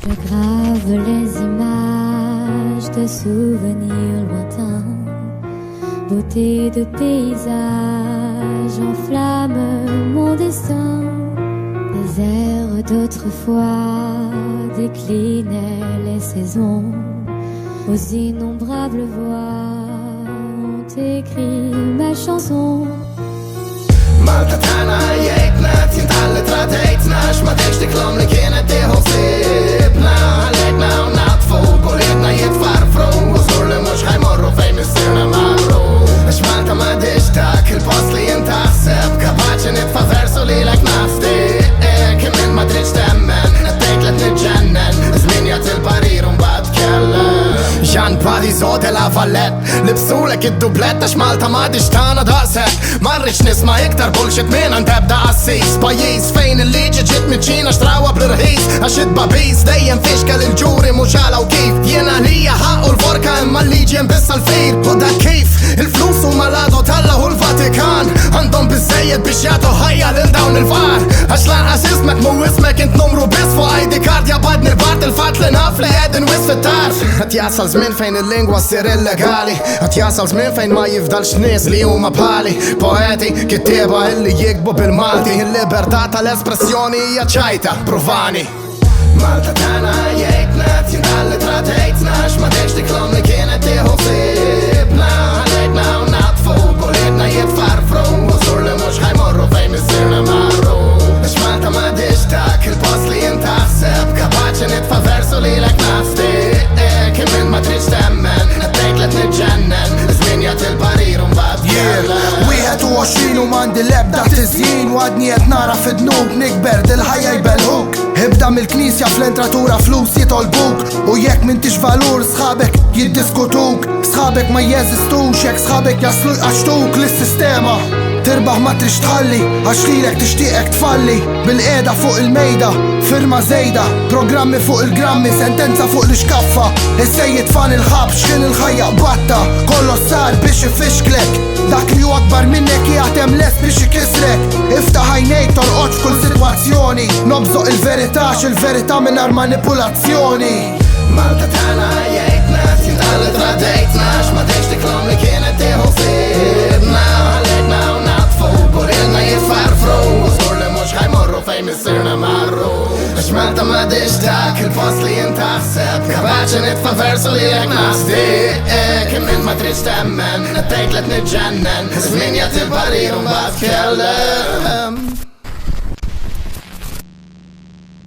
Je grave les images de souvenirs lointains, beauté de paysage enflamme mon destin. Les airs d'autrefois déclinaient les saisons, aux innombrables voix ont écrit ma chanson. Malta tana jgħidna tjintħalli tradejtna x'madekx tiklom li kienet tieħu sibna għalejtna u natfu kulitna jitfarfru u żgur li mhux ħajmorru fejn missirna marru għax Malta m'għadix dak il-post li jintaħseb kapaċi nitfa' versu lilek nafti kien minn ma tridx temmen qed tgħid li tniġġennen żmien jagħti l-parir u mbagħad tkellem Jean Padizo de la Valette libsulek id-dublet għax Malta m'għadix tagħna daqshekk marriċ nisma' iktar bullshit minn għand ebda qassis pajjiż fejn il-liġi ġiet miċ-Ċina xtrawa bl-irħis għax id-babiż dejjem fixkel il-ġuri mhux għalaw kif jiena lija ħaqqu l-forka imma l-liġi jinbissa l-fir u dak kif il-flus huma l-għadu Alla u l-Vatikan għandhom biżejjed biex jagħtu ħajja lil dawn il-far għax lanqas ismek mu ismek int numru biss fuq ID card jabadni l-bart il-fatt li naf li qegħdin wis fit-tar qed jasal żmien fejn il-lingwa ssir illegali qed jasal żmien fejn ma jifdalx nies li huma bħali poeti kittieba illi jikbu bil-Malti il-libertà tal-espressjoni hija ċajta provani Malta tagħna jgħidna tjintħalli tradejtna x'madekx tiklom li kienet tieħu sibna għalejtna u natfu kulitna jitfarfru u żgur li mhux ħajmorru fejn missirna marru għax Malta m'għadix dak il-post li jintaħseb kapaċi nitfa' versu lilek nafti kien minn ma tridx temmen qed tgħid li tniġġennen żmien jagħti l-parir u mbagħad tkellem 21 u m'għandi l-ebda tiżjien u għadni qed nara fid-dnub nikber dil-ħajja jbelħuk Ibda mill-knisja fl-entratura flus jitolbuk U jekk m'intix valur sħabek jiddiskutuk Sħabek ma jeżistux jekk sħabek jaslu jqaxtuk l-sistema Tirbaħ ma trix tħalli għax lilek tixtieqek tfalli Bil-qiegħda fuq il-mejda, firma żejda Programmi fuq il-grammi, sentenza fuq l-iskaffa Is-sejjed fan il-ħabx kien il-ħajja batta Kollox sar biex ifixklek Dak li hu akbar minnek jagħtem les biex ikisrek Iftaħ għajnejk torqod f'kull sitwazzjoni Nobżoq il-verità x'il-verità mingħajr manipulazzjoni Malta tagħna jgħidna tjintħalli tradejtna x'madekx tiklom li kienet tieħu sibna għalejtna u natfu kulitna jitfarfru u żgur li mhux ħajmorru fejn missirna marru għax Malta m'għadix dak il-post li jintaħseb kapaċi nitfa' versu lilek nafti kien minn ma tridx temmen qed tgħid li tniġġennen żmien jagħti l-parir u mbagħad tkellem